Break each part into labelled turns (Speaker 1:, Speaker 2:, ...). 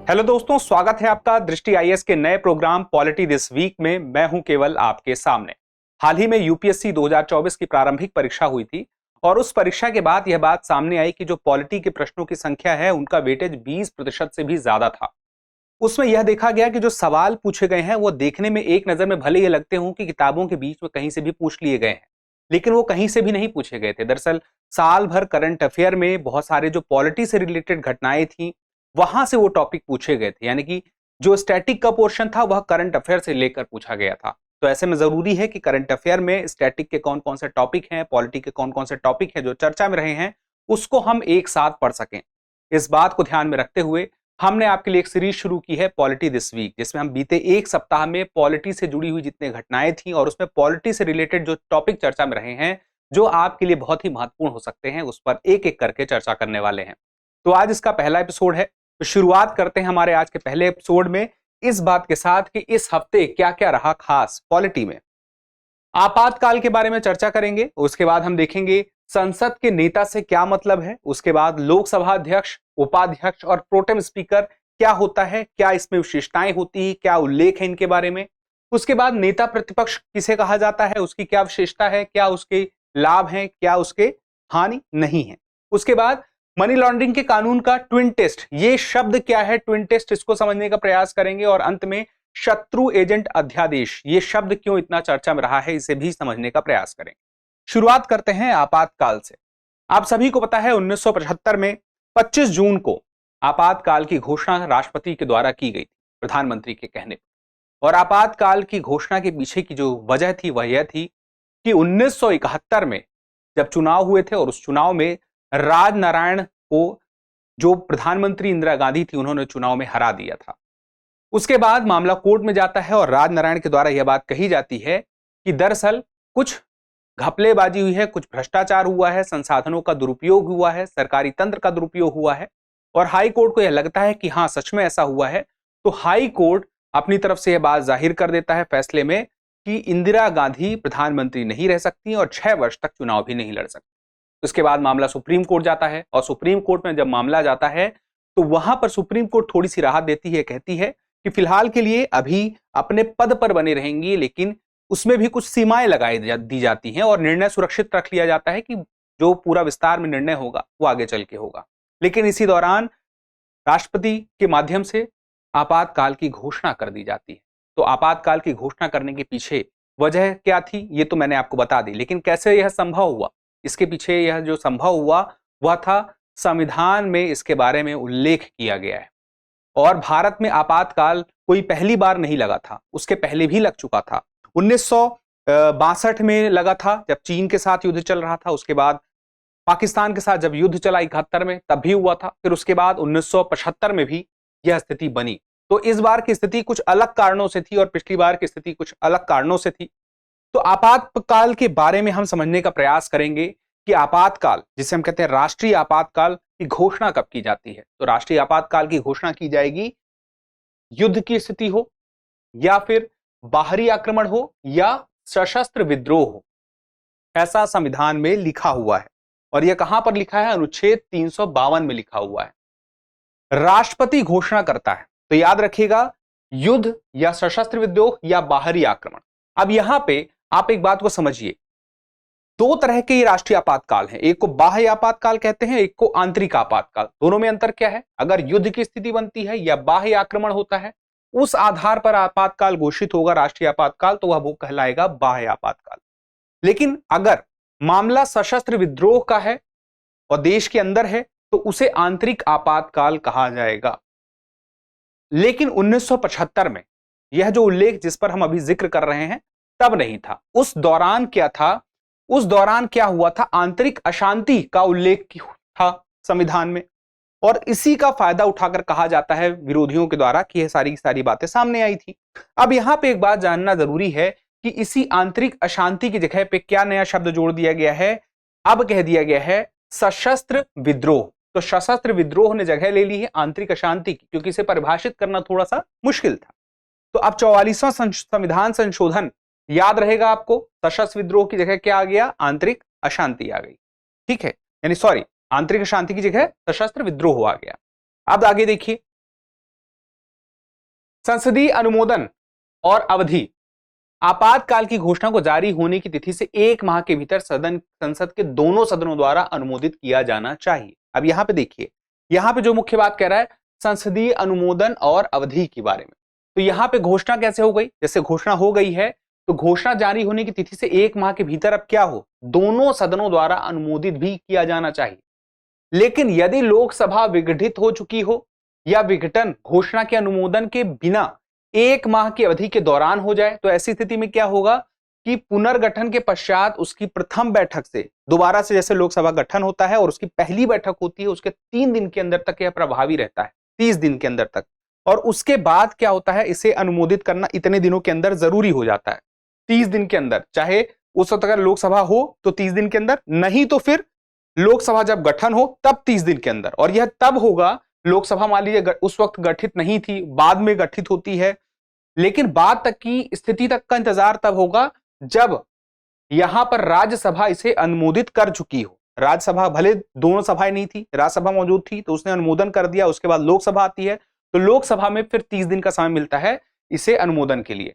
Speaker 1: Hello दोस्तों, स्वागत है आपका दृष्टि आईएएस के नए प्रोग्राम पॉलिटी दिस वीक में। मैं हूं केवल आपके सामने। हाल ही में यूपीएससी 2024 की प्रारंभिक परीक्षा हुई थी और उस परीक्षा के बाद यह बात सामने आई कि जो पॉलिटी के प्रश्नों की संख्या है उनका वेटेज 20% से भी ज्यादा था। उसमें यह देखा गया कि जो सवाल पूछे गए हैं वो देखने में एक नजर में भले ही लगते हों कि किताबों के बीच में कहीं से भी पूछ लिए गए हैं, लेकिन वो कहीं से भी नहीं पूछे गए थे। दरअसल साल भर करंट अफेयर में बहुत सारे जो पॉलिटी से रिलेटेड घटनाएं थी वहां से वो टॉपिक पूछे गए थे, यानी कि जो स्टैटिक का पोर्शन था वह करंट अफेयर से लेकर पूछा गया था। तो ऐसे में जरूरी है कि करंट अफेयर में स्टैटिक के कौन कौन से टॉपिक हैं, पॉलिटी के कौन कौन से टॉपिक हैं जो चर्चा में रहे हैं, उसको हम एक साथ पढ़ सकें। इस बात को ध्यान में रखते हुए हमने आपके लिए एक सीरीज शुरू की है पॉलिटी दिस वीक, जिसमें हम बीते एक सप्ताह में पॉलिटी से जुड़ी हुई जितनी घटनाएं थी और उसमें पॉलिटी से रिलेटेड जो टॉपिक चर्चा में रहे हैं जो आपके लिए बहुत ही महत्वपूर्ण हो सकते हैं, उस पर एक एक करके चर्चा करने वाले हैं। तो आज इसका पहला एपिसोड है। तो शुरुआत करते हैं हमारे आज के पहले एपिसोड में इस बात के साथ कि इस हफ्ते क्या क्या रहा खास पॉलिटी में। आपातकाल के बारे में चर्चा करेंगे, उसके बाद हम देखेंगे संसद के नेता से क्या मतलब है, उसके बाद लोकसभा अध्यक्ष, उपाध्यक्ष और प्रोटेम स्पीकर क्या होता है, क्या इसमें विशेषताएं होती है, क्या उल्लेख है इनके बारे में। उसके बाद नेता प्रतिपक्ष किसे कहा जाता है, उसकी क्या विशेषता है, क्या उसके लाभ हैं, क्या उसके हानि नहीं है। उसके बाद मनी लॉन्ड्रिंग के कानून का ट्विन टेस्ट, ये शब्द क्या है, ट्विन टेस्ट, इसको समझने का प्रयास करेंगे। और अंत में शत्रु एजेंट अध्यादेश, ये शब्द क्यों इतना चर्चा में रहा है, इसे भी समझने का प्रयास करेंगे। शुरुआत करते हैं आपातकाल से। आप सभी को पता है 1975 में 25 जून को आपातकाल की घोषणा राष्ट्रपति के द्वारा की गई थी, प्रधानमंत्री के कहने पर। और आपातकाल की घोषणा के पीछे की जो वजह थी वह यह थी कि 1971 में जब चुनाव हुए थे और उस चुनाव में राजनारायण को, जो प्रधानमंत्री इंदिरा गांधी थी, उन्होंने चुनाव में हरा दिया था। उसके बाद मामला कोर्ट में जाता है और राजनारायण के द्वारा यह बात कही जाती है कि दरअसल कुछ घपलेबाजी हुई है, कुछ भ्रष्टाचार हुआ है, संसाधनों का दुरुपयोग हुआ है, सरकारी तंत्र का दुरुपयोग हुआ है। और हाई कोर्ट को यह लगता है कि हाँ, सच में ऐसा हुआ है। तो हाई कोर्ट अपनी तरफ से यह बात जाहिर कर देता है फैसले में कि इंदिरा गांधी प्रधानमंत्री नहीं रह सकती और 6 वर्ष तक चुनाव भी नहीं लड़ सकती। उसके बाद मामला सुप्रीम कोर्ट जाता है और सुप्रीम कोर्ट में जब मामला जाता है तो वहां पर सुप्रीम कोर्ट थोड़ी सी राहत देती है, कहती है कि फिलहाल के लिए अभी अपने पद पर बने रहेंगी, लेकिन उसमें भी कुछ सीमाएं दी जाती हैं और निर्णय सुरक्षित रख लिया जाता है कि जो पूरा विस्तार में निर्णय होगा वो आगे चल के होगा। लेकिन इसी दौरान राष्ट्रपति के माध्यम से आपातकाल की घोषणा कर दी जाती है। तो आपातकाल की घोषणा करने के पीछे वजह क्या थी ये तो मैंने आपको बता दी, लेकिन कैसे यह संभव हुआ, इसके पीछे यह जो संभव हुआ वह था संविधान में इसके बारे में उल्लेख किया गया है। और भारत में आपातकाल कोई पहली बार नहीं लगा था, उसके पहले भी लग चुका था। 1962 में लगा था जब चीन के साथ युद्ध चल रहा था। उसके बाद पाकिस्तान के साथ जब युद्ध चला 71 में तब भी हुआ था। फिर उसके बाद 1975 में भी यह स्थिति बनी। तो इस बार की स्थिति कुछ अलग कारणों से थी और पिछली बार की स्थिति कुछ अलग कारणों से थी। तो आपातकाल के बारे में हम समझने का प्रयास करेंगे कि आपातकाल, जिसे हम कहते हैं राष्ट्रीय आपातकाल, की घोषणा कब की जाती है। तो राष्ट्रीय आपातकाल की घोषणा की जाएगी युद्ध की स्थिति हो या फिर बाहरी आक्रमण हो या सशस्त्र विद्रोह हो, ऐसा संविधान में लिखा हुआ है। और यह कहां पर लिखा है, अनुच्छेद 352 में लिखा हुआ है। राष्ट्रपति घोषणा करता है, तो याद रखिएगा युद्ध या सशस्त्र विद्रोह या बाहरी आक्रमण। अब यहां पे आप एक बात को समझिए, दो तरह के ये राष्ट्रीय आपातकाल हैं, एक को बाह्य आपातकाल कहते हैं, एक को आंतरिक आपातकाल। दोनों में अंतर क्या है, अगर युद्ध की स्थिति बनती है या बाह्य आक्रमण होता है उस आधार पर आपातकाल घोषित होगा राष्ट्रीय आपातकाल, तो वह वो कहलाएगा बाह्य आपातकाल। लेकिन अगर मामला सशस्त्र विद्रोह का है और देश के अंदर है तो उसे आंतरिक आपातकाल कहा जाएगा। लेकिन 1975 में यह जो उल्लेख जिस पर हम अभी जिक्र कर रहे हैं तब नहीं था। उस दौरान क्या था, उस दौरान क्या हुआ था, आंतरिक अशांति का उल्लेख था संविधान में और इसी का फायदा उठाकर कहा जाता है विरोधियों के द्वारा कि यह सारी सारी बातें सामने आई थी। अब यहां पे एक बात जानना जरूरी है कि इसी आंतरिक अशांति की जगह पे क्या नया शब्द जोड़ दिया गया है, अब कह दिया गया है सशस्त्र विद्रोह। तो सशस्त्र विद्रोह ने जगह ले ली है आंतरिक अशांति की, क्योंकि इसे परिभाषित करना थोड़ा सा मुश्किल था। तो अब 44वां संविधान संशोधन याद रहेगा आपको, सशस्त्र विद्रोह की जगह क्या आ गया, आंतरिक अशांति आ गई। ठीक है, यानी सॉरी, आंतरिक अशांति की जगह सशस्त्र विद्रोह आ गया। अब आगे देखिए, संसदीय अनुमोदन और अवधि। आपातकाल की घोषणा को जारी होने की तिथि से 1 माह के भीतर संसद के दोनों सदनों द्वारा अनुमोदित किया जाना चाहिए। अब यहां पे देखिए, यहां पे जो मुख्य बात कह रहा है संसदीय अनुमोदन और अवधि के बारे में। तो यहां पे घोषणा कैसे हो गई, जैसे घोषणा हो गई है तो घोषणा जारी होने की तिथि से 1 माह के भीतर अब क्या हो, दोनों सदनों द्वारा अनुमोदित भी किया जाना चाहिए। लेकिन यदि लोकसभा विघटित हो चुकी हो या विघटन घोषणा के अनुमोदन के बिना 1 माह की अवधि के दौरान हो जाए, तो ऐसी स्थिति में क्या होगा कि पुनर्गठन के पश्चात उसकी प्रथम बैठक से दोबारा से, जैसे लोकसभा गठन होता है और उसकी पहली बैठक होती है, उसके 3 दिन के अंदर तक यह प्रभावी रहता है, 30 दिन के अंदर तक। और उसके बाद क्या होता है, इसे अनुमोदित करना इतने दिनों के अंदर जरूरी हो जाता है, 30 दिन के अंदर। चाहे उस वक्त अगर लोकसभा हो तो 30 दिन के अंदर, नहीं तो फिर लोकसभा जब गठन हो तब 30 दिन के अंदर। और यह तब होगा, लोकसभा मान लीजिए उस वक्त गठित नहीं थी, बाद में गठित होती है, लेकिन बाद तक की स्थिति तक का इंतजार तब होगा जब यहां पर राज्यसभा इसे अनुमोदित कर चुकी हो। राज्यसभा भले दोनों सभाएं नहीं थी, राज्यसभा मौजूद थी तो उसने अनुमोदन कर दिया, उसके बाद लोकसभा आती है तो लोकसभा में फिर 30 दिन का समय मिलता है इसे अनुमोदन के लिए।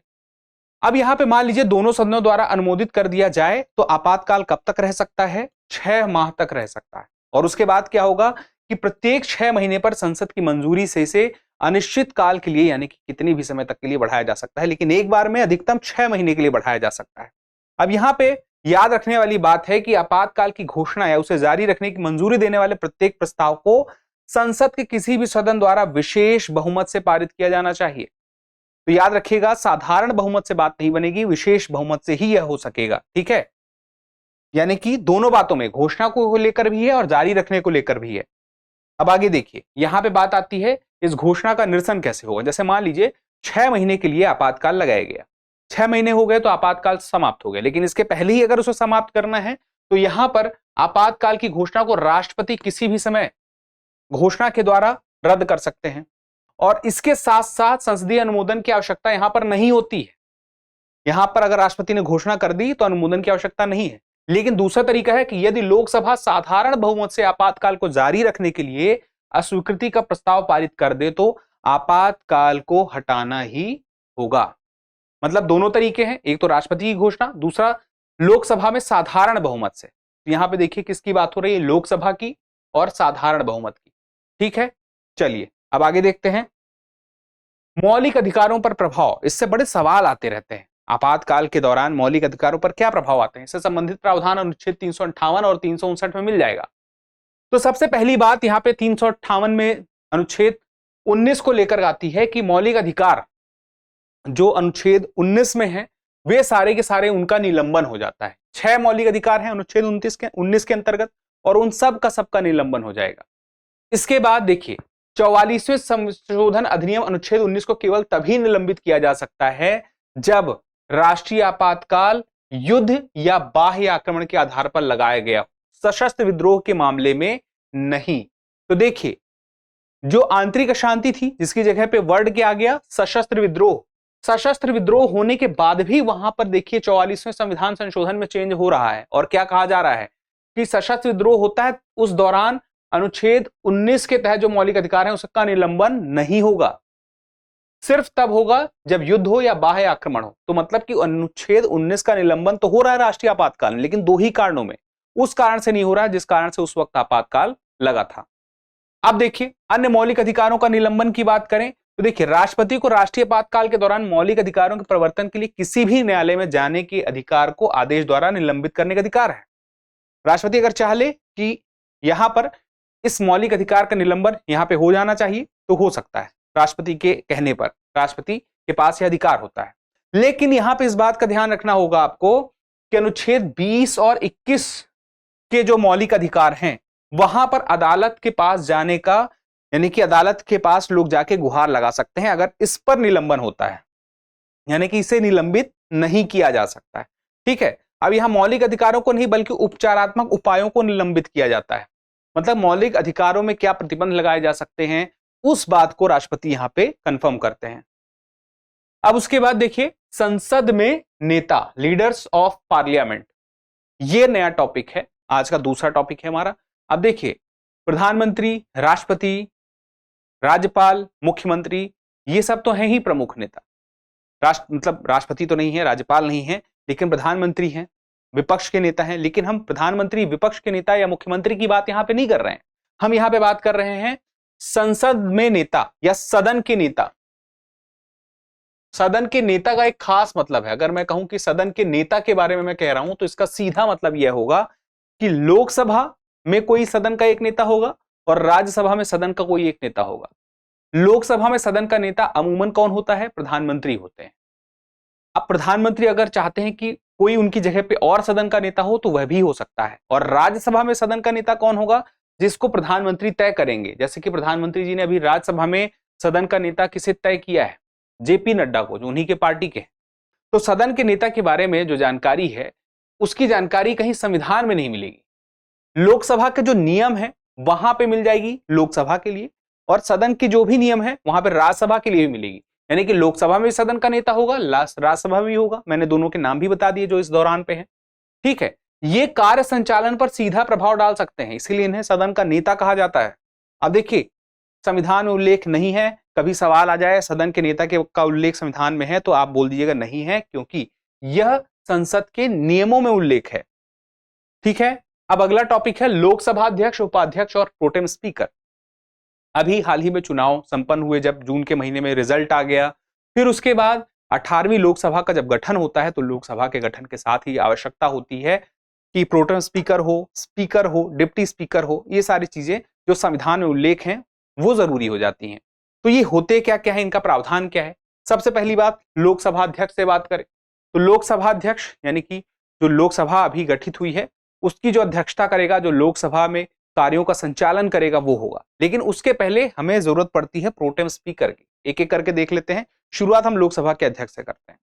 Speaker 1: अब यहां पे मान लीजिए दोनों सदनों द्वारा अनुमोदित कर दिया जाए तो आपातकाल कब तक रह सकता है, 6 माह तक रह सकता है। और उसके बाद क्या होगा कि प्रत्येक 6 महीने पर संसद की मंजूरी से इसे अनिश्चित काल के लिए, यानी कि कितनी भी समय तक के लिए बढ़ाया जा सकता है, लेकिन एक बार में अधिकतम 6 महीने के लिए बढ़ाया जा सकता है। अब यहां पे याद रखने वाली बात है कि आपातकाल की घोषणा या उसे जारी रखने की मंजूरी देने वाले प्रत्येक प्रस्ताव को संसद के किसी भी सदन द्वारा विशेष बहुमत से पारित किया जाना चाहिए। तो याद रखिएगा, साधारण बहुमत से बात नहीं बनेगी, विशेष बहुमत से ही यह हो सकेगा, ठीक है। यानी कि दोनों बातों में, घोषणा को लेकर भी है और जारी रखने को लेकर भी है। अब आगे देखिए, यहां पे बात आती है इस घोषणा का निरसन कैसे होगा। जैसे मान लीजिए 6 महीने के लिए आपातकाल लगाया गया, 6 महीने हो गए तो आपातकाल समाप्त हो गया, लेकिन इसके पहले ही अगर उसे समाप्त करना है तो यहां पर आपातकाल की घोषणा को राष्ट्रपति किसी भी समय घोषणा के द्वारा रद्द कर सकते हैं। और इसके साथ साथ संसदीय अनुमोदन की आवश्यकता यहां पर नहीं होती है। यहां पर अगर राष्ट्रपति ने घोषणा कर दी तो अनुमोदन की आवश्यकता नहीं है। लेकिन दूसरा तरीका है कि यदि लोकसभा साधारण बहुमत से आपातकाल को जारी रखने के लिए अस्वीकृति का प्रस्ताव पारित कर दे तो आपातकाल को हटाना ही होगा। मतलब दोनों तरीके हैं, एक तो राष्ट्रपति की घोषणा, दूसरा लोकसभा में साधारण बहुमत से। यहां पे देखिए किसकी बात हो रही है, लोकसभा की और साधारण बहुमत की, ठीक है। चलिए अब आगे देखते हैं, मौलिक अधिकारों पर प्रभाव। इससे बड़े सवाल आते रहते हैं, आपातकाल के दौरान मौलिक अधिकारों पर क्या प्रभाव आते हैं, इससे संबंधित प्रावधान अनुच्छेद 358 और 359 में मिल जाएगा। तो सबसे पहली बात यहां पे 358 में अनुच्छेद 19 को लेकर आती है कि मौलिक अधिकार जो अनुच्छेद 19 में है वे सारे के सारे उनका निलंबन हो जाता है। 6 मौलिक अधिकार हैं अनुच्छेद 19 के अंतर्गत और उन सब का निलंबन हो जाएगा। इसके बाद देखिए 44वें संशोधन अधिनियम अनुच्छेद 19 को केवल तभी निलंबित किया जा सकता है जब राष्ट्रीय आपातकाल युद्ध या बाह्य आक्रमण के आधार पर लगाया गया, सशस्त्र विद्रोह के मामले में नहीं। तो देखिए जो आंतरिक अशांति थी जिसकी जगह पे वर्ड क्या आ गया, सशस्त्र विद्रोह। सशस्त्र विद्रोह होने के बाद भी वहां पर देखिए 44वें संविधान संशोधन में चेंज हो रहा है और क्या कहा जा रहा है कि सशस्त्र विद्रोह होता है उस दौरान अनुच्छेद 19 के तहत जो मौलिक अधिकार है उसका निलंबन नहीं होगा, सिर्फ तब होगा जब युद्ध हो या बाह्य आक्रमण हो। तो मतलब कि अनुच्छेद 19 का निलंबन तो हो रहा है राष्ट्रीय आपातकाल, लेकिन 2 ही कारणों में, उस कारण से नहीं हो रहा है जिस कारण से उस वक्त आपातकाल लगा था। अब देखिए अन्य मौलिक अधिकारों का निलंबन की बात करें तो देखिए राष्ट्रपति को राष्ट्रीय आपातकाल के दौरान मौलिक अधिकारों के प्रवर्तन के लिए किसी भी न्यायालय में जाने के अधिकार को आदेश द्वारा निलंबित करने का अधिकार है। राष्ट्रपति अगर चाह ले कि यहां पर इस मौलिक अधिकार का निलंबन यहां पे हो जाना चाहिए तो हो सकता है, राष्ट्रपति के कहने पर राष्ट्रपति के पास यह अधिकार होता है। लेकिन यहां पे इस बात का ध्यान रखना होगा आपको कि अनुच्छेद 20 और 21 के जो मौलिक अधिकार हैं वहां पर अदालत के पास जाने का, यानी कि अदालत के पास लोग जाके गुहार लगा सकते हैं अगर इस पर निलंबन होता है, यानी कि इसे निलंबित नहीं किया जा सकता है, ठीक है। अब यहां मौलिक अधिकारों को नहीं बल्कि उपचारात्मक उपायों को निलंबित किया जाता है। मतलब मौलिक अधिकारों में क्या प्रतिबंध लगाए जा सकते हैं उस बात को राष्ट्रपति यहां पे कंफर्म करते हैं। अब उसके बाद देखिए संसद में नेता, लीडर्स ऑफ पार्लियामेंट, ये नया टॉपिक है, आज का दूसरा टॉपिक है हमारा। अब देखिए प्रधानमंत्री, राष्ट्रपति, राज्यपाल, मुख्यमंत्री ये सब तो हैं ही प्रमुख नेता। मतलब राष्ट्रपति तो नहीं है, राज्यपाल नहीं है, लेकिन प्रधानमंत्री हैं, विपक्ष के नेता हैं। लेकिन हम प्रधानमंत्री, विपक्ष के नेता या मुख्यमंत्री की बात यहां पे नहीं कर रहे हैं। हम यहां पे बात कर रहे हैं संसद में नेता या सदन के नेता। सदन के नेता का एक खास मतलब है। अगर मैं कहूं कि सदन के नेता के बारे में मैं कह रहा हूं, तो इसका सीधा मतलब यह होगा कि लोकसभा में कोई सदन का एक नेता होगा और राज्यसभा में सदन का कोई एक नेता होगा। लोकसभा में सदन का नेता अमूमन कौन होता है? प्रधानमंत्री होते हैं। अब प्रधानमंत्री अगर चाहते हैं कि कोई उनकी जगह पे और सदन का नेता हो तो वह भी हो सकता है। और राज्यसभा में सदन का नेता कौन होगा? जिसको प्रधानमंत्री तय करेंगे। जैसे कि प्रधानमंत्री जी ने अभी राज्यसभा में सदन का नेता किसे तय किया है? जेपी नड्डा को, जो उन्हीं के पार्टी के हैं। तो सदन के नेता के बारे में जो जानकारी है, उसकी जानकारी कहीं संविधान में नहीं मिलेगी। लोकसभा के जो नियम है वहां पे मिल जाएगी लोकसभा के लिए, और सदन की जो भी नियम है वहां पे राज्यसभा के लिए भी मिलेगी। यानी कि लोकसभा में सदन का नेता होगा, राज्यसभा में भी होगा। मैंने दोनों के नाम भी बता दिए जो इस दौरान पे हैं। ठीक है, ये कार्य संचालन पर सीधा प्रभाव डाल सकते हैं, इसीलिए इन्हें सदन का नेता कहा जाता है। अब देखिए, संविधान में उल्लेख नहीं है। कभी सवाल आ जाए सदन के नेता के का उल्लेख संविधान में है, तो आप बोल दीजिएगा नहीं है, क्योंकि यह संसद के नियमों में उल्लेख है। ठीक है, अब अगला टॉपिक है लोकसभा अध्यक्ष, उपाध्यक्ष और प्रोटेम स्पीकर। अभी हाल ही में चुनाव संपन्न हुए, जब जून के महीने में रिजल्ट आ गया, फिर उसके बाद 18वीं लोकसभा का जब गठन होता है, तो लोकसभा के गठन के साथ ही आवश्यकता होती है कि प्रोटेम स्पीकर हो, डिप्टी स्पीकर हो। ये सारी चीजें जो संविधान में उल्लेख हैं वो जरूरी हो जाती हैं। तो ये होते क्या क्या है, इनका प्रावधान क्या है? सबसे पहली बात, लोकसभा अध्यक्ष से बात करें तो लोकसभा अध्यक्ष यानी कि जो लोकसभा अभी गठित हुई है उसकी जो अध्यक्षता करेगा, जो लोकसभा में कार्यों का संचालन करेगा, वो होगा। लेकिन उसके पहले हमें जरूरत पड़ती है प्रोटेम स्पीकर की। एक एक करके देख लेते हैं। शुरुआत हम लोकसभा के अध्यक्ष से करते हैं।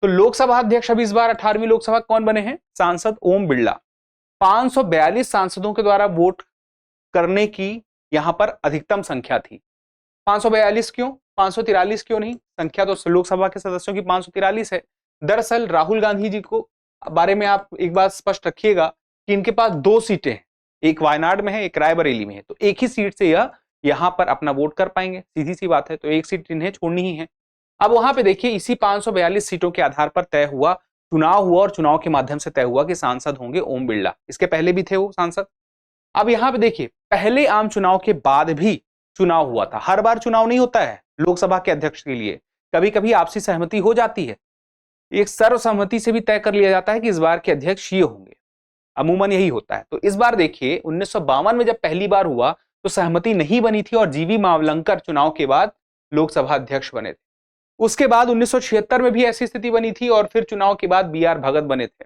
Speaker 1: तो लोकसभा अध्यक्ष अभी इस बार 18वीं लोकसभा कौन बने हैं? सांसद ओम बिरला। 542 सांसदों के द्वारा वोट करने की यहां पर अधिकतम संख्या थी। 542 क्यों? 543 क्यों नहीं? संख्या तो लोकसभा के सदस्यों की 543 है। दरअसल राहुल गांधी जी को बारे में आप एक बात स्पष्ट रखिएगा कि इनके पास 2 सीटें हैं, एक वायनाड में है, एक रायबरेली में है। तो एक ही सीट से यह यहां पर अपना वोट कर पाएंगे, सीधी सी बात है। तो एक सीट इन्हें छोड़नी ही है। अब वहां पे देखिए, इसी 542 सीटों के आधार पर तय हुआ, चुनाव हुआ, और चुनाव के माध्यम से तय हुआ कि सांसद होंगे ओम बिरला। इसके पहले भी थे वो सांसद। अब यहां पे देखिए, पहले आम चुनाव के बाद भी चुनाव हुआ था। हर बार चुनाव नहीं होता है लोकसभा के अध्यक्ष के लिए, कभी कभी आपसी सहमति हो जाती है। एक सर्वसम्मति से भी तय कर लिया जाता है कि इस बार के अध्यक्ष ये होंगे। अमूमन यही होता है। तो इस बार देखिए, 1952 में जब पहली बार हुआ तो सहमति नहीं बनी थी और जीवी मावलंकर चुनाव के बाद लोकसभा अध्यक्ष बने थे। उसके बाद 1976 में भी ऐसी स्थिति बनी थी और फिर चुनाव के बाद बी आर भगत बने थे।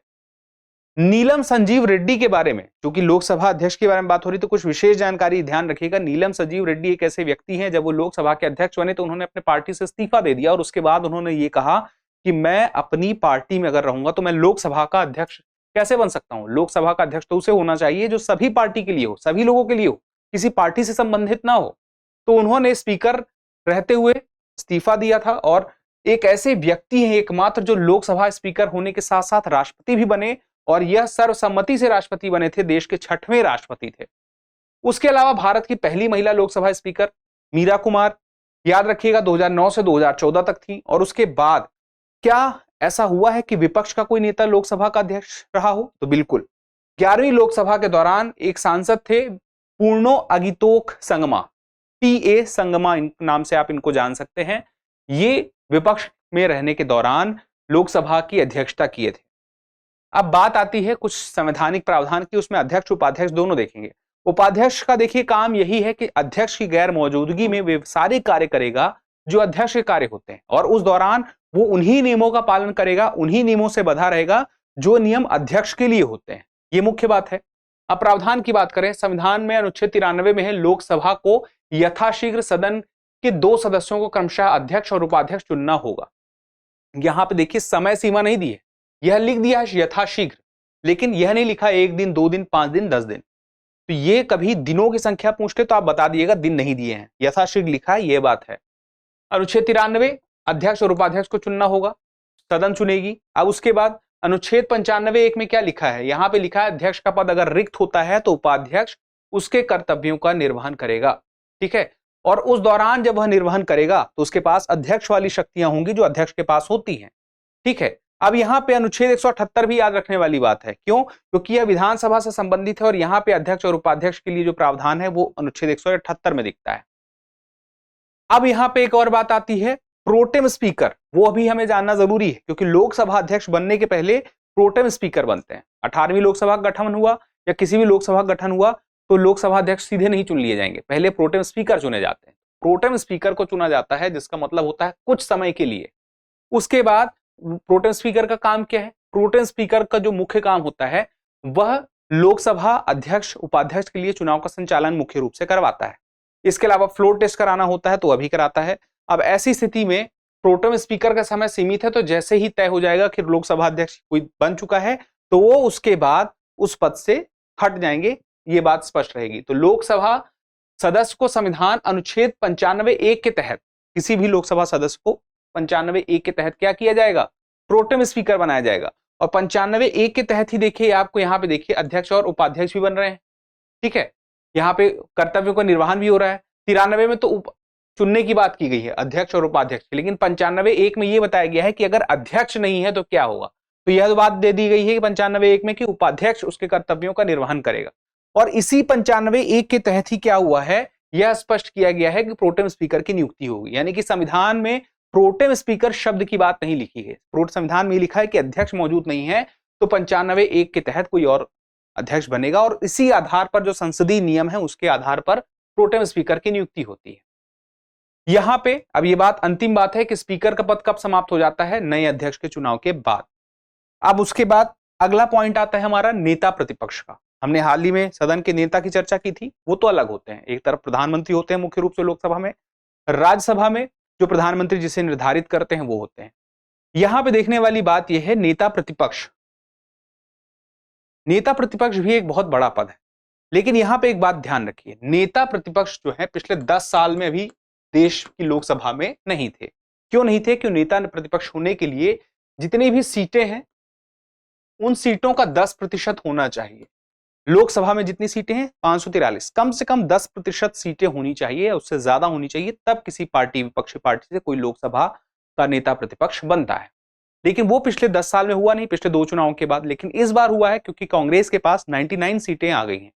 Speaker 1: नीलम संजीव रेड्डी के बारे में, क्योंकि लोकसभा अध्यक्ष के बारे में बात हो रही, तो कुछ विशेष जानकारी ध्यान रखिएगा। नीलम संजीव रेड्डी एक ऐसे व्यक्ति हैं, जब वो लोकसभा के अध्यक्ष बने तो उन्होंने अपने पार्टी से इस्तीफा दे दिया और उसके बाद उन्होंने ये कहा कि मैं अपनी पार्टी में अगर रहूंगा तो मैं लोकसभा का अध्यक्ष कैसे बन सकता हूं? लोकसभा का अध्यक्ष तो उसे होना चाहिए जो सभी पार्टी के लिए हो, सभी लोगों के लिए हो, किसी पार्टी से संबंधित ना हो। तो उन्होंने स्पीकर रहते हुए इस्तीफा दिया था और एक ऐसे व्यक्ति हैं एकमात्र जो लोकसभा स्पीकर होने के साथ साथ राष्ट्रपति भी बने, और यह सर्वसम्मति से राष्ट्रपति बने थे, देश के 6वें राष्ट्रपति थे। उसके अलावा भारत की पहली महिला लोकसभा स्पीकर मीरा कुमार, याद रखिएगा, 2009 से 2014 तक थी। और उसके बाद क्या ऐसा हुआ है कि विपक्ष का कोई नेता लोकसभा का अध्यक्ष रहा हो? तो बिल्कुल। 11वीं लोकसभा के दौरान एक सांसद थे, पूर्णो अगितोक संगमा, PA संगमा नाम से आप इनको जान सकते हैं। ये विपक्ष में रहने के दौरान लोकसभा की अध्यक्षता किए थे। अब बात आती है कुछ संवैधानिक प्रावधान की, उसमें अध्यक्ष उपाध्यक्ष दोनों देखेंगे। उपाध्यक्ष का देखिए काम यही है कि अध्यक्ष की गैर मौजूदगी में वे सारे कार्य करेगा जो अध्यक्ष के कार्य होते हैं, और उस दौरान वो उन्हीं नियमों का पालन करेगा, उन्हीं नियमों से बंधा रहेगा जो नियम अध्यक्ष के लिए होते हैं। ये मुख्य बात है। अब प्रावधान की बात करें, संविधान में अनुच्छेद 93 में है, लोकसभा को यथाशीघ्र सदन के 2 सदस्यों को क्रमशः अध्यक्ष और उपाध्यक्ष चुनना होगा। यहां पे देखिए समय सीमा नहीं दी है, यह लिख दिया है यथाशीघ्र, लेकिन यह नहीं लिखा 1 दिन, 2 दिन, 5 दिन, 10 दिन। तो ये कभी दिनों की संख्या पूछते तो आप बता दिएगा, दिन नहीं दिए हैं, यथाशीघ्र लिखा है, ये बात है। अनुच्छेद 93, अध्यक्ष और उपाध्यक्ष को चुनना होगा, सदन चुनेगी। अब उसके बाद अनुच्छेद 95(1) में क्या लिखा है? यहां पे लिखा है अध्यक्ष का पद अगर रिक्त होता है तो उपाध्यक्ष उसके कर्तव्यों का निर्वहन करेगा। ठीक है, और उस दौरान जब वह निर्वहन करेगा तो उसके पास अध्यक्ष वाली शक्तियां होंगी जो अध्यक्ष के पास होती हैं। ठीक है, अब यहां पे अनुच्छेद 178 भी याद रखने वाली बात है। क्यों? क्योंकि यह विधानसभा से संबंधित है और यहां पे अध्यक्ष और उपाध्यक्ष के लिए जो प्रावधान है वो अनुच्छेद 178 में दिखता है। अब यहां पे एक और बात आती है, प्रोटेम स्पीकर, वो अभी हमें जानना जरूरी है क्योंकि लोकसभा अध्यक्ष बनने के पहले प्रोटेम स्पीकर बनते हैं। 18वीं लोकसभा का गठन हुआ या किसी भी लोकसभा का गठन हुआ तो लोकसभा अध्यक्ष सीधे नहीं चुन लिए जाएंगे, पहले प्रोटेम स्पीकर चुने जाते हैं। प्रोटेम स्पीकर को चुना जाता है जिसका मतलब होता है कुछ समय के लिए। उसके बाद प्रोटेम स्पीकर का काम क्या है? प्रोटेम स्पीकर का जो मुख्य काम होता है वह लोकसभा अध्यक्ष उपाध्यक्ष के लिए चुनाव का संचालन मुख्य रूप से करवाता है। इसके अलावा फ्लोर टेस्ट कराना होता है तो वह भी कराता है। अब ऐसी स्थिति में प्रोटेम स्पीकर का समय सीमित है, तो जैसे ही तय हो जाएगा कि लोकसभा अध्यक्ष कोई बन चुका है तो वो उसके बाद उस पद से हट जाएंगे, ये बात स्पष्ट रहेगी। तो लोकसभा सदस्य को संविधान अनुच्छेद 95(1) के तहत, किसी भी लोकसभा सदस्य को 95(1) के तहत क्या किया जाएगा? प्रोटेम स्पीकर बनाया जाएगा। और 95(1) के तहत ही देखिए, आपको यहाँ पे देखिए अध्यक्ष और उपाध्यक्ष भी बन रहे हैं। ठीक है, यहाँ पे कर्तव्यों का निर्वहन भी हो रहा है। 93 में तो चुनने की बात की गई है अध्यक्ष और उपाध्यक्ष की, लेकिन 95(1) में यह बताया गया है कि अगर अध्यक्ष नहीं है तो क्या होगा। तो यह बात दे दी गई है कि 95(1) में कि उपाध्यक्ष उसके कर्तव्यों का निर्वहन करेगा। और इसी 95(1) के तहत ही क्या हुआ है, यह स्पष्ट किया गया है कि प्रोटेम स्पीकर की नियुक्ति होगी। यानी कि संविधान में प्रोटेम स्पीकर शब्द की बात नहीं लिखी है, संविधान में लिखा है कि अध्यक्ष मौजूद नहीं है तो 95(1) के तहत कोई और अध्यक्ष बनेगा और इसी आधार पर जो संसदीय नियम है उसके आधार पर प्रोटेम स्पीकर की नियुक्ति होती है। यहां पे अब ये बात अंतिम बात है कि स्पीकर का पद कब समाप्त हो जाता है? नए अध्यक्ष के चुनाव के बाद। अब उसके बाद अगला पॉइंट आता है हमारा नेता प्रतिपक्ष का। हमने हाल ही में सदन के नेता की चर्चा की थी, वो तो अलग होते हैं। एक तरफ प्रधानमंत्री होते हैं मुख्य रूप से लोकसभा में, राज्यसभा में जो प्रधानमंत्री जिसे निर्धारित करते हैं वो होते हैं। यहां पे देखने वाली बात यह है नेता प्रतिपक्ष। नेता प्रतिपक्ष भी एक बहुत बड़ा पद है, लेकिन यहां पे एक बात ध्यान रखिए, नेता प्रतिपक्ष जो है पिछले 10 साल में भी देश की लोकसभा में नहीं थे। क्यों नहीं थे? क्यों? नेता प्रतिपक्ष होने के लिए जितनी भी सीटें हैं उन सीटों का 10% होना चाहिए। लोकसभा में जितनी सीटें हैं 543, कम से कम 10% सीटें होनी चाहिए, उससे ज्यादा होनी चाहिए, तब किसी पार्टी विपक्षी पार्टी से कोई लोकसभा का नेता प्रतिपक्ष बनता है। लेकिन वो पिछले 10 साल में हुआ नहीं, पिछले 2 चुनावों के बाद। लेकिन इस बार हुआ है क्योंकि कांग्रेस के पास 99 सीटें आ गई हैं।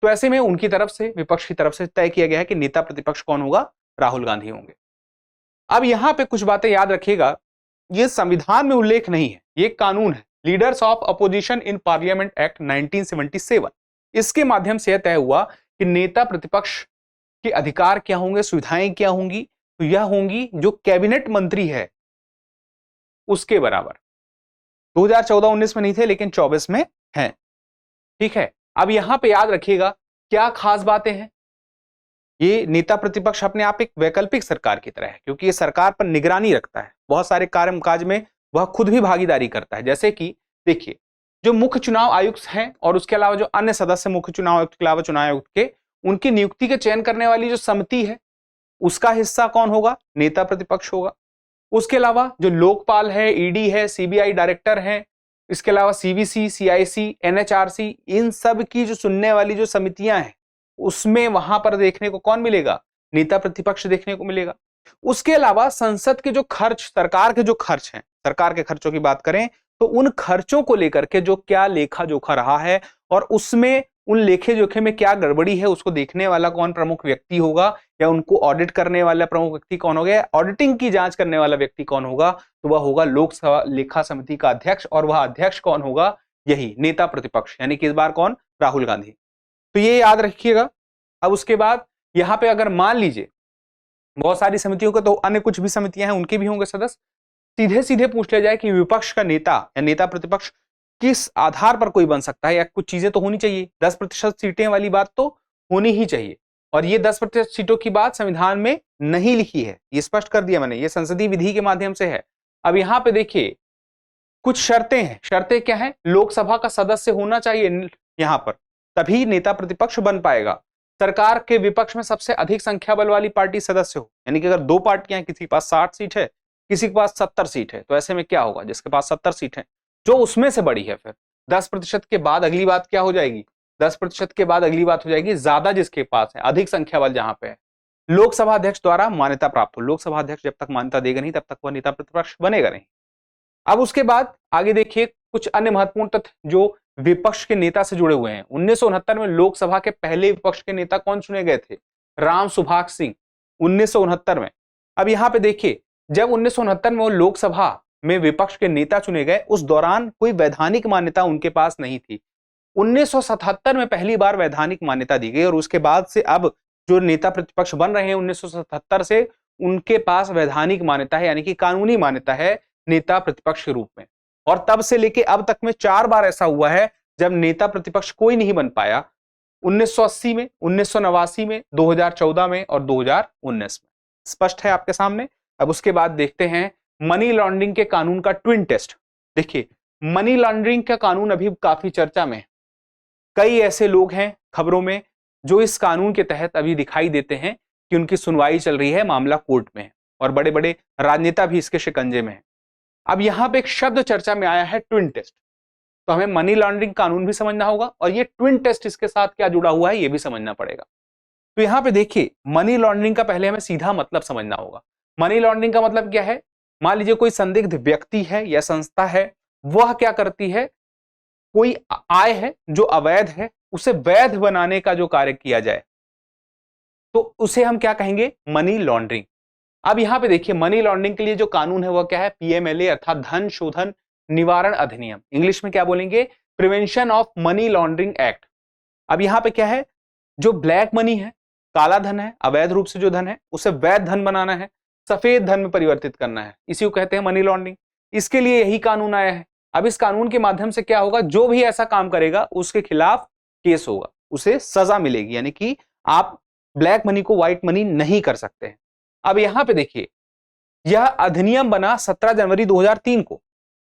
Speaker 1: तो ऐसे में उनकी तरफ से, विपक्ष की तरफ से तय किया गया है कि नेता प्रतिपक्ष कौन होगा? राहुल गांधी होंगे। अब यहां पे कुछ बातें याद रखिएगा, ये संविधान में उल्लेख नहीं है, ये कानून है, leaders of opposition in parliament act 1977। इसके माध्यम से यह तय हुआ कि नेता प्रतिपक्ष के अधिकार क्या होंगे, सुविधाएं क्या होंगी। तो यह होंगी जो कैबिनेट मंत्री है उसके बराबर। 2014-19 में नहीं थे लेकिन 24 में हैं। ठीक है, अब यहां पे याद रखिएगा क्या खास बातें हैं। ये नेता प्रतिपक्ष अपने आप एक वैकल्पिक सरकार की तरह है क्योंकि ये सरकार पर निगरानी रखता है, बहुत सारे कामकाज में वह खुद भी भागीदारी करता है। जैसे कि देखिए, जो मुख्य चुनाव आयुक्त हैं और उसके अलावा जो अन्य सदस्य मुख्य चुनाव आयुक्त के अलावा चुनाव आयुक्त के, उनकी नियुक्ति के चयन करने वाली जो समिति है उसका हिस्सा कौन होगा? नेता प्रतिपक्ष होगा। उसके अलावा जो लोकपाल है, ईडी है, सीबीआई डायरेक्टर है, इसके अलावा सीवीसी, सीआईसी, एनएचआरसी, इन सब की जो सुनने वाली जो समितियां हैं उसमें वहां पर देखने को कौन मिलेगा? नेता प्रतिपक्ष देखने को मिलेगा। उसके अलावा संसद के जो खर्च, सरकार के जो खर्च हैं, सरकार के खर्चों की बात करें तो उन खर्चों को लेकर के जो क्या लेखा जोखा रहा है और उसमें उन लेखे जोखे में क्या गड़बड़ी है उसको देखने वाला कौन प्रमुख व्यक्ति होगा, या उनको ऑडिट करने वाला प्रमुख व्यक्ति कौन होगा, ऑडिटिंग की जांच करने वाला व्यक्ति कौन होगा, तो वह होगा लोकसभा लेखा समिति का अध्यक्ष। और वह अध्यक्ष कौन होगा? यही नेता प्रतिपक्ष, यानी कि इस बार कौन? राहुल गांधी। तो ये याद रखिएगा। अब उसके बाद यहां पे अगर मान लीजिए बहुत सारी समितियों के, तो अन्य कुछ भी समितियां हैं उनके भी होंगे सदस्य, सीधे सीधे पूछ लिया जाए कि विपक्ष का नेता या नेता प्रतिपक्ष किस आधार पर कोई बन सकता है, या कुछ चीजें तो होनी चाहिए। 10% सीटें वाली बात तो होनी ही चाहिए, और ये 10% सीटों की बात संविधान में नहीं लिखी है, ये स्पष्ट कर दिया मैंने, ये संसदीय विधि के माध्यम से है। अब यहां पे देखिए कुछ शर्तें हैं। शर्तें क्या है? लोकसभा का सदस्य होना चाहिए यहां पर, तभी नेता प्रतिपक्ष बन पाएगा। सरकार के विपक्ष में सबसे अधिक संख्या बल वाली पार्टी सदस्य हो, यानी कि अगर 2 पार्टियां, किसी के पास 60 सीट है, किसी के पास 70 सीट है, तो ऐसे में क्या होगा? जिसके पास 70 सीट है, जो उसमें से बड़ी है, फिर 10% के बाद अगली बात क्या हो जाएगी? 10% के बाद अगली बात हो जाएगी ज्यादा जिसके पास है, अधिक संख्या बल जहां पे है। लोकसभा अध्यक्ष द्वारा मान्यता प्राप्त हो। लोकसभा अध्यक्ष जब तक मान्यता देगा नहीं तब तक वह नेता प्रतिपक्ष बनेगा नहीं। अब उसके बाद आगे देखिए कुछ अन्य महत्वपूर्ण तथ्य जो विपक्ष के नेता से जुड़े हुए हैं। 1969 में लोकसभा के पहले विपक्ष के नेता कौन चुने गए थे? राम सुभाष सिंह, 1969 में। अब यहां पे देखिए जब 1969 में वो लोकसभा में विपक्ष के नेता चुने गए, उस दौरान कोई वैधानिक मान्यता उनके पास नहीं थी। 1977 में पहली बार वैधानिक मान्यता दी गई और उसके बाद से अब जो नेता प्रतिपक्ष बन रहे हैं 1977 से, उनके पास वैधानिक मान्यता है, यानी कि कानूनी मान्यता है नेता प्रतिपक्ष के रूप में। और तब से लेके अब तक में 4 बार ऐसा हुआ है जब नेता प्रतिपक्ष कोई नहीं बन पाया। 1980 में, 1989 में, 2014 में और 2019 में। स्पष्ट है आपके सामने। अब उसके बाद देखते हैं मनी लॉन्ड्रिंग के कानून का ट्विन टेस्ट। देखिए मनी लॉन्ड्रिंग का कानून अभी काफी चर्चा में है। कई ऐसे लोग हैं खबरों में जो इस कानून के तहत अभी दिखाई देते हैं कि उनकी सुनवाई चल रही है, मामला कोर्ट में है और बड़े बड़े राजनेता भी इसके शिकंजे में हैं। अब यहां पे एक शब्द चर्चा में आया है ट्विन टेस्ट, तो हमें मनी लॉन्ड्रिंग कानून भी समझना होगा और ये ट्विन टेस्ट इसके साथ क्या जुड़ा हुआ है ये भी समझना पड़ेगा। तो यहां पे देखिए मनी लॉन्ड्रिंग का पहले हमें सीधा मतलब समझना होगा। मनी लॉन्ड्रिंग का मतलब क्या है? मान लीजिए कोई संदिग्ध व्यक्ति है या संस्था है, वह क्या करती है, कोई आय है जो अवैध है उसे वैध बनाने का जो कार्य किया जाए तो उसे हम क्या कहेंगे? Money laundering. अब यहां पे देखिए मनी लॉन्ड्रिंग के लिए जो कानून है वह क्या है? पीएमएलए अर्थात धन शोधन निवारण अधिनियम। इंग्लिश में क्या बोलेंगे? Prevention of money laundering act. अब यहां पे क्या है? जो ब्लैक मनी है, काला धन है, अवैध रूप से जो धन है उसे वैध धन बनाना है, सफेद धन में परिवर्तित करना है, इसी को कहते हैं मनी लॉन्ड्रिंग। इसके लिए यही कानून आया है। अब इस कानून के माध्यम से क्या होगा? जो भी ऐसा काम करेगा उसके खिलाफ केस होगा, उसे सजा मिलेगी, यानी कि आप ब्लैक मनी को व्हाइट मनी नहीं कर सकते हैं। अब यहां पे देखिए यह अधिनियम बना 17 जनवरी 2003 को,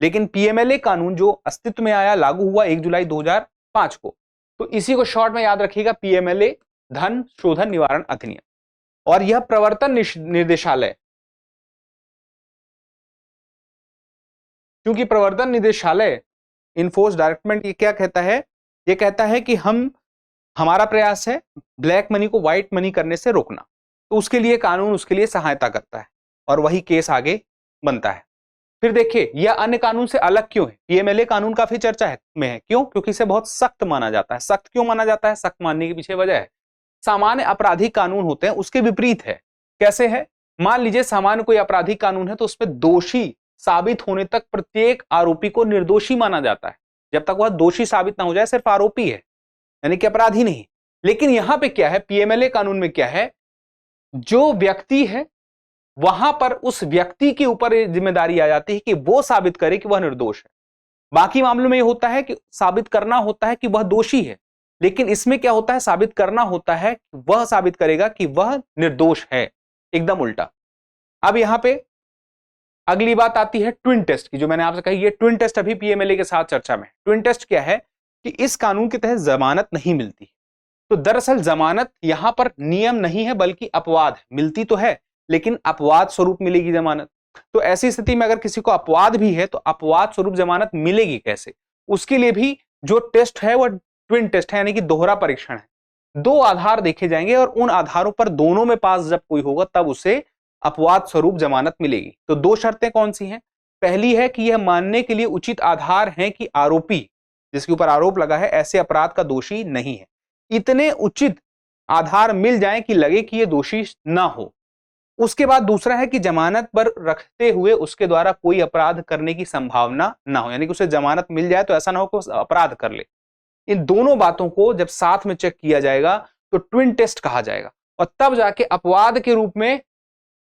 Speaker 1: लेकिन पीएमएलए कानून जो अस्तित्व में आया लागू हुआ 1 जुलाई 2005 को। तो इसी को शॉर्ट में याद रखिएगा, पीएमएलए धन शोधन निवारण अधिनियम। और यह प्रवर्तन निर्देशालय, क्योंकि प्रवर्तन निदेशालय इनफोर्स डायरेक्टमेंट ये क्या कहता है? ये कहता है कि हमारा प्रयास है ब्लैक मनी को व्हाइट मनी करने से रोकना, तो उसके लिए कानून उसके लिए सहायता करता है और वही केस आगे बनता है। फिर देखिए यह अन्य कानून से अलग क्यों है? पीएमएलए कानून काफी चर्चा में है, क्यों? क्योंकि इसे बहुत सख्त माना जाता है। सख्त क्यों माना जाता है? सख्त मानने के पीछे वजह है, सामान्य आपराधिक कानून होते हैं उसके विपरीत है। कैसे है? मान लीजिए सामान्य कोई आपराधिक कानून है तो उसमें दोषी साबित होने तक प्रत्येक आरोपी को निर्दोषी माना जाता है, जब तक वह दोषी साबित ना हो जाए सिर्फ आरोपी है, यानी कि अपराधी नहीं। लेकिन यहां पे क्या है? पीएमएलए कानून में क्या है? जो व्यक्ति है वहां पर उस व्यक्ति के ऊपर जिम्मेदारी आ जाती है कि वो साबित करे कि वह निर्दोष है। बाकी मामलों में यह होता है कि साबित करना होता है कि वह दोषी है, लेकिन इसमें क्या होता है? साबित करना होता है कि वह साबित करेगा कि वह निर्दोष है, एकदम उल्टा। अब यहां पे अगली बात आती है ट्विन टेस्ट की, जो मैंने आपसे कही। ये ट्विन टेस्ट अभी पीएमएलए के साथ चर्चा में है। ट्विन टेस्ट क्या है कि इस कानून के तहत जमानत नहीं मिलती, तो दरअसल जमानत यहां पर नियम नहीं है बल्कि अपवाद है। मिलती तो है लेकिन अपवाद स्वरूप मिलेगी जमानत। तो ऐसी स्थिति में अगर किसी को अपवाद भी है तो अपवाद स्वरूप जमानत मिलेगी कैसे? उसके लिए भी जो टेस्ट है वह ट्विन टेस्ट है, यानी कि दोहरा परीक्षण है। 2 आधार देखे जाएंगे और उन आधारों पर दोनों में पास जब कोई होगा तब उसे अपवाद स्वरूप जमानत मिलेगी। तो 2 शर्तें कौन सी हैं? पहली है कि यह मानने के लिए उचित आधार है कि आरोपी जिसके ऊपर आरोप लगा है ऐसे अपराध का दोषी नहीं है। इतने उचित आधार मिल जाएं कि लगे कि यह दोषी ना हो। उसके बाद दूसरा है कि जमानत पर रखते हुए उसके द्वारा कोई अपराध करने की संभावना ना हो, यानी कि उसे जमानत मिल जाए तो ऐसा ना हो कि अपराध कर ले। इन दोनों बातों को जब साथ में चेक किया जाएगा तो ट्विन टेस्ट कहा जाएगा और तब जाके अपवाद के रूप में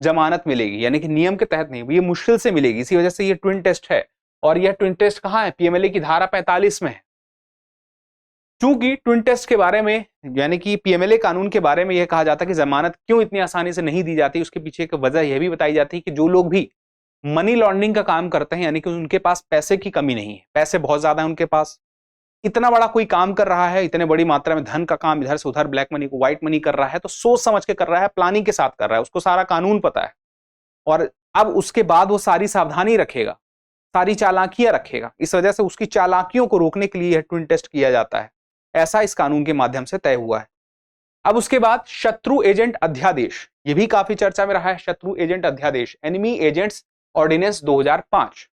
Speaker 1: जमानत मिलेगी, यानी कि नियम के तहत नहीं, ये मुश्किल से मिलेगी। इसी वजह से ये ट्विन टेस्ट है। और यह ट्विन टेस्ट कहां है? पीएमएलए की धारा 45 में है। चूंकि ट्विन टेस्ट के बारे में, यानी कि पीएमएलए कानून के बारे में यह कहा जाता है कि जमानत क्यों इतनी आसानी से नहीं दी जाती, उसके पीछे एक वजह यह भी बताई जाती है कि जो लोग भी मनी लॉन्ड्रिंग का काम करते हैं, यानी कि उनके पास पैसे की कमी नहीं है, पैसे बहुत ज्यादा है उनके पास, इतना बड़ा कोई काम कर रहा है, इतने बड़ी मात्रा में धन का काम इधर से उधर ब्लैक मनी को व्हाइट मनी कर रहा है, तो सोच समझ के कर रहा है, प्लानिंग के साथ कर रहा है, उसको सारा कानून पता है और अब उसके बाद वो सारी सावधानी रखेगा, सारी चालाकियां रखेगा। इस वजह से उसकी चालाकियों को रोकने के लिए यह ट्विन टेस्ट किया जाता है। ऐसा इस कानून के माध्यम से तय हुआ है। अब उसके बाद शत्रु एजेंट अध्यादेश, ये भी काफी चर्चा में रहा है। शत्रु एजेंट अध्यादेश, एनिमी एजेंट्स ऑर्डिनेंस 2005।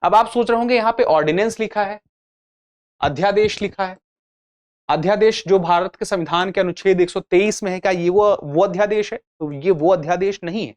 Speaker 1: अब आप सोच रहे होंगे यहां पे ऑर्डिनेंस लिखा है, अध्यादेश लिखा है। अध्यादेश जो भारत के संविधान के अनुच्छेद 123 में है, क्या ये वो अध्यादेश है? तो ये वो अध्यादेश नहीं है,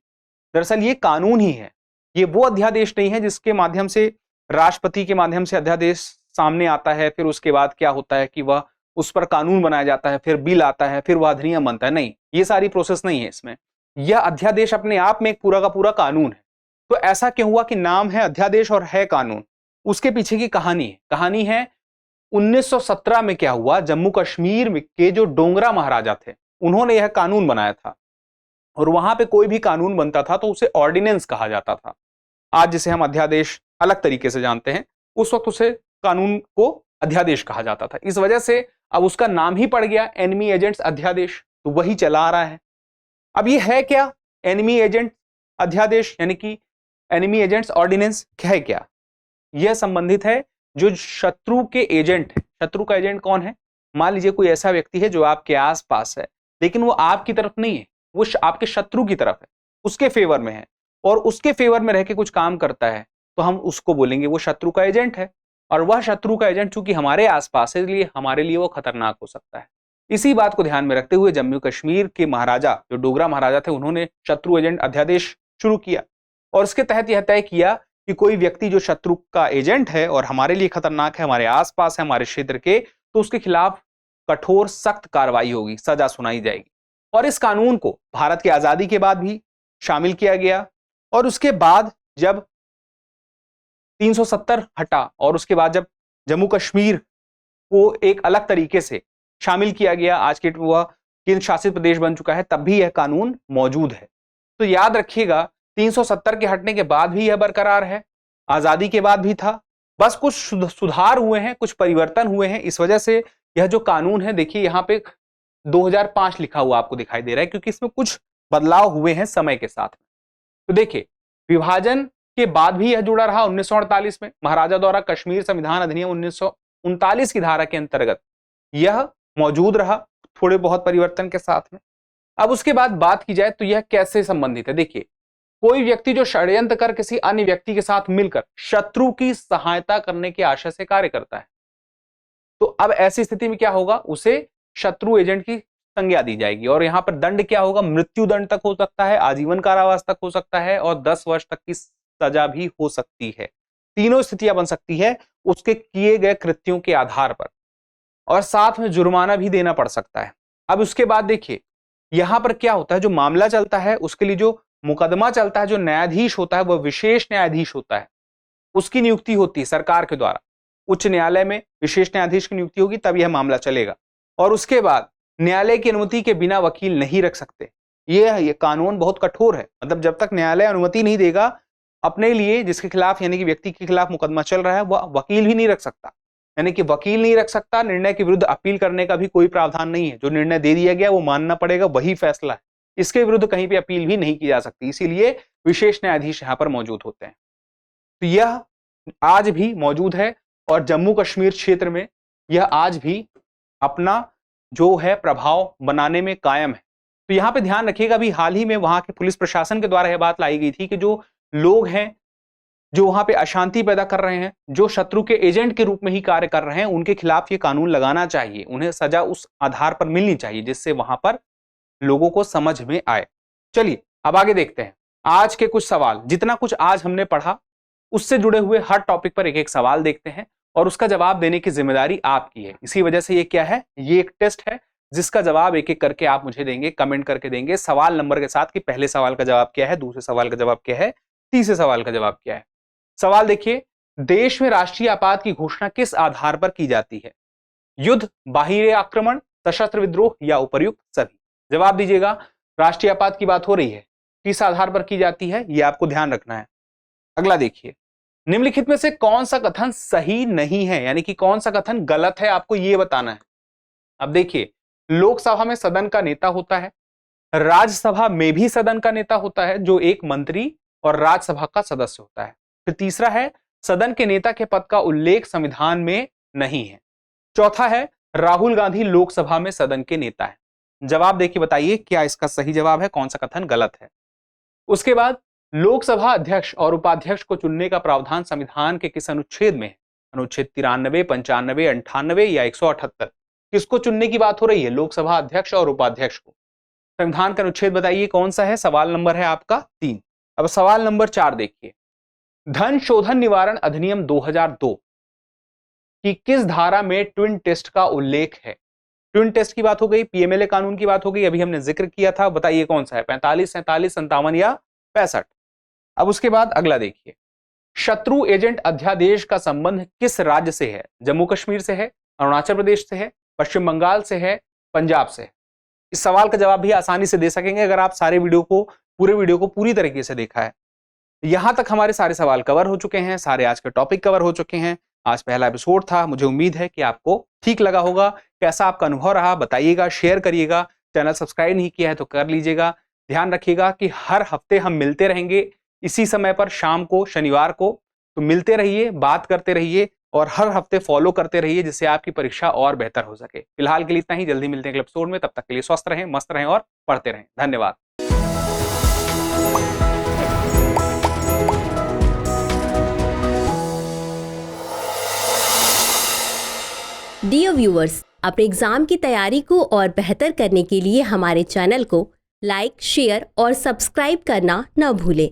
Speaker 1: दरअसल ये कानून ही है। ये वो अध्यादेश नहीं है जिसके माध्यम से राष्ट्रपति के माध्यम से अध्यादेश सामने आता है, फिर उसके बाद क्या होता है कि वह उस पर कानून बनाया जाता है, फिर बिल आता है, फिर वह अधिनियम बनता है। नहीं, ये सारी प्रोसेस नहीं है इसमें। यह अध्यादेश अपने आप में एक पूरा का पूरा कानून है। तो ऐसा क्यों हुआ कि नाम है अध्यादेश और है कानून? उसके पीछे की कहानी है 1917 में क्या हुआ, जम्मू कश्मीर के जो डोगरा महाराजा थे उन्होंने यह कानून बनाया था, और वहां पे कोई भी कानून बनता था तो उसे ऑर्डिनेंस कहा जाता था। आज जिसे हम अध्यादेश अलग तरीके से जानते हैं, उस वक्त उसे कानून को अध्यादेश कहा जाता था। इस वजह से अब उसका नाम ही पड़ गया एनिमी एजेंट्स अध्यादेश, तो वही चला आ रहा है। अब ये है क्या एनिमी एजेंट अध्यादेश, यानी कि एनिमी एजेंट्स ऑर्डिनेंस है क्या? यह संबंधित है जो शत्रु के एजेंट है। शत्रु का एजेंट कौन है? मान लीजिए कोई ऐसा व्यक्ति है जो आपके आसपास है, लेकिन वो आपकी तरफ नहीं है, वो आपके शत्रु की तरफ है, उसके फेवर में है, और उसके फेवर में रह के कुछ काम करता है, तो हम उसको बोलेंगे वो शत्रु का एजेंट है। और वह शत्रु का एजेंट चूंकि हमारे आसपास है, इसलिए हमारे लिए वो खतरनाक हो सकता है। इसी बात को ध्यान में रखते हुए जम्मू कश्मीर के महाराजा, जो डोगरा महाराजा थे, उन्होंने शत्रु एजेंट अध्यादेश शुरू किया, और इसके तहत यह तय किया कि कोई व्यक्ति जो शत्रु का एजेंट है और हमारे लिए खतरनाक है, हमारे आसपास है, हमारे क्षेत्र के, तो उसके खिलाफ कठोर सख्त कार्रवाई होगी, सजा सुनाई जाएगी। और इस कानून को भारत की आजादी के बाद भी शामिल किया गया, और उसके बाद जब 370 हटा और उसके बाद जब जम्मू कश्मीर को एक अलग तरीके से शामिल किया गया, आज के वह केंद्र शासित प्रदेश बन चुका है, तब भी यह कानून मौजूद है। तो याद रखिएगा 370 के हटने के बाद भी यह बरकरार है, आजादी के बाद भी था, बस कुछ सुधार हुए हैं, कुछ परिवर्तन हुए हैं। इस वजह से यह जो कानून है, देखिए यहां पे 2005 लिखा हुआ आपको दिखाई दे रहा है, क्योंकि इसमें कुछ बदलाव हुए हैं समय के साथ। तो देखिए विभाजन के बाद भी यह जुड़ा रहा। 1948 में महाराजा द्वारा कश्मीर संविधान अधिनियम 1939 की धारा के अंतर्गत यह मौजूद रहा, थोड़े बहुत परिवर्तन के साथ में। अब उसके बाद बात की जाए तो यह कैसे संबंधित है। देखिए कोई व्यक्ति जो षड्यंत्र कर किसी अन्य व्यक्ति के साथ मिलकर शत्रु की सहायता करने के आशय से कार्य करता है, तो अब ऐसी स्थिति में क्या होगा, उसे शत्रु एजेंट की संज्ञा दी जाएगी। और यहां पर दंड क्या होगा, मृत्यु दंड तक हो सकता है, आजीवन कारावास तक हो सकता है, और 10 वर्ष तक की सजा भी हो सकती है। तीनों स्थितियां बन सकती है उसके किए गए कृत्यों के आधार पर, और साथ में जुर्माना भी देना पड़ सकता है। अब उसके बाद देखिए यहां पर क्या होता है, जो मामला चलता है उसके लिए जो मुकदमा चलता है, जो न्यायाधीश होता है वह विशेष न्यायाधीश होता है, उसकी नियुक्ति होती है सरकार के द्वारा। उच्च न्यायालय में विशेष न्यायाधीश की नियुक्ति होगी, तब यह मामला चलेगा। और उसके बाद न्यायालय की अनुमति के बिना वकील नहीं रख सकते। ये कानून बहुत कठोर है, मतलब जब तक न्यायालय अनुमति नहीं देगा अपने लिए, जिसके खिलाफ यानी कि व्यक्ति के खिलाफ मुकदमा चल रहा है, वह वकील भी नहीं रख सकता। यानी कि वकील नहीं रख सकता, निर्णय के विरुद्ध अपील करने का भी कोई प्रावधान नहीं है। जो निर्णय दे दिया गया वो मानना पड़ेगा, वही फैसला है, इसके विरुद्ध कहीं भी अपील भी नहीं की जा सकती। इसीलिए विशेष न्यायाधीश यहां पर मौजूद होते हैं। तो यह आज भी मौजूद है, और जम्मू कश्मीर क्षेत्र में यह आज भी अपना जो है प्रभाव बनाने में कायम है। तो यहां पे ध्यान रखिएगा, अभी हाल ही में वहां के पुलिस प्रशासन के द्वारा यह बात लाई गई थी कि जो लोग हैं जो वहां पे अशांति पैदा कर रहे हैं, जो शत्रु के एजेंट के रूप में ही कार्य कर रहे हैं, उनके खिलाफ ये कानून लगाना चाहिए, उन्हें सजा उस आधार पर मिलनी चाहिए जिससे वहां पर लोगों को समझ में आए। चलिए अब आगे देखते हैं आज के कुछ सवाल। जितना कुछ आज हमने पढ़ा उससे जुड़े हुए हर टॉपिक पर एक एक सवाल देखते हैं, और उसका जवाब देने की जिम्मेदारी आपकी है। इसी वजह से ये क्या है, ये एक टेस्ट है जिसका जवाब एक एक करके आप मुझे देंगे, कमेंट करके देंगे सवाल नंबर के साथ कि पहले सवाल का जवाब क्या है, दूसरे सवाल का जवाब क्या है, तीसरे सवाल का जवाब क्या है। सवाल देखिए, देश में राष्ट्रीय आपात की घोषणा किस आधार पर की जाती है? युद्ध, बाह्य आक्रमण, सशस्त्र विद्रोह या उपर्युक्त सभी? जवाब दीजिएगा। राष्ट्रीय आपात की बात हो रही है, किस आधार पर की जाती है, यह आपको ध्यान रखना है। अगला देखिए, निम्नलिखित में से कौन सा कथन सही नहीं है, यानी कि कौन सा कथन गलत है, आपको यह बताना है। अब देखिए, लोकसभा में सदन का नेता होता है, राज्यसभा में भी सदन का नेता होता है जो एक मंत्री और राज्यसभा का सदस्य होता है। फिर तीसरा है, सदन के नेता के पद का उल्लेख संविधान में नहीं है। चौथा है, राहुल गांधी लोकसभा में सदन के नेता है। जवाब देखिए, बताइए क्या इसका सही जवाब है, कौन सा कथन गलत है। उसके बाद लोकसभा अध्यक्ष और उपाध्यक्ष को चुनने का प्रावधान संविधान के किस अनुच्छेद में है? अनुच्छेद 93, 95, 98 या 178? किसको चुनने की बात हो रही है? लोकसभा अध्यक्ष और उपाध्यक्ष को। संविधान का अनुच्छेद बताइए कौन सा है। सवाल नंबर है आपका 3। अब सवाल नंबर 4 देखिए, धन शोधन निवारण अधिनियम 2002 की किस धारा में ट्विन टेस्ट का उल्लेख है? ट्विन टेस्ट की बात हो गई, पीएमएलए कानून की बात हो गई, अभी हमने जिक्र किया था, बताइए कौन सा है? 45, 47, 57 या 65? अब उसके बाद अगला देखिए, शत्रु एजेंट अध्यादेश का संबंध किस राज्य से है? जम्मू कश्मीर से है, अरुणाचल प्रदेश से है, पश्चिम बंगाल से है, पंजाब से है? इस सवाल का जवाब भी आसानी से दे सकेंगे अगर आप पूरे वीडियो को पूरी तरीके से देखा है। यहां तक हमारे सारे सवाल कवर हो चुके हैं, सारे आज के टॉपिक कवर हो चुके हैं। आज पहला एपिसोड था, मुझे उम्मीद है कि आपको ठीक लगा होगा। कैसा आपका अनुभव रहा बताइएगा, शेयर करिएगा। चैनल सब्सक्राइब नहीं किया है तो कर लीजिएगा। ध्यान रखिएगा कि हर हफ्ते हम मिलते रहेंगे इसी समय पर, शाम को, शनिवार को। तो मिलते रहिए, बात करते रहिए और हर हफ्ते फॉलो करते रहिए, जिससे आपकी परीक्षा और बेहतर हो सके। फिलहाल के लिए इतना ही, जल्दी मिलते हैं अगले एपिसोड में। तब तक के लिए स्वस्थ रहें, मस्त रहें और पढ़ते रहें। धन्यवाद।
Speaker 2: डियर व्यूअर्स, अपने एग्जाम की तैयारी को और बेहतर करने के लिए हमारे चैनल को लाइक, शेयर और सब्सक्राइब करना न भूलें।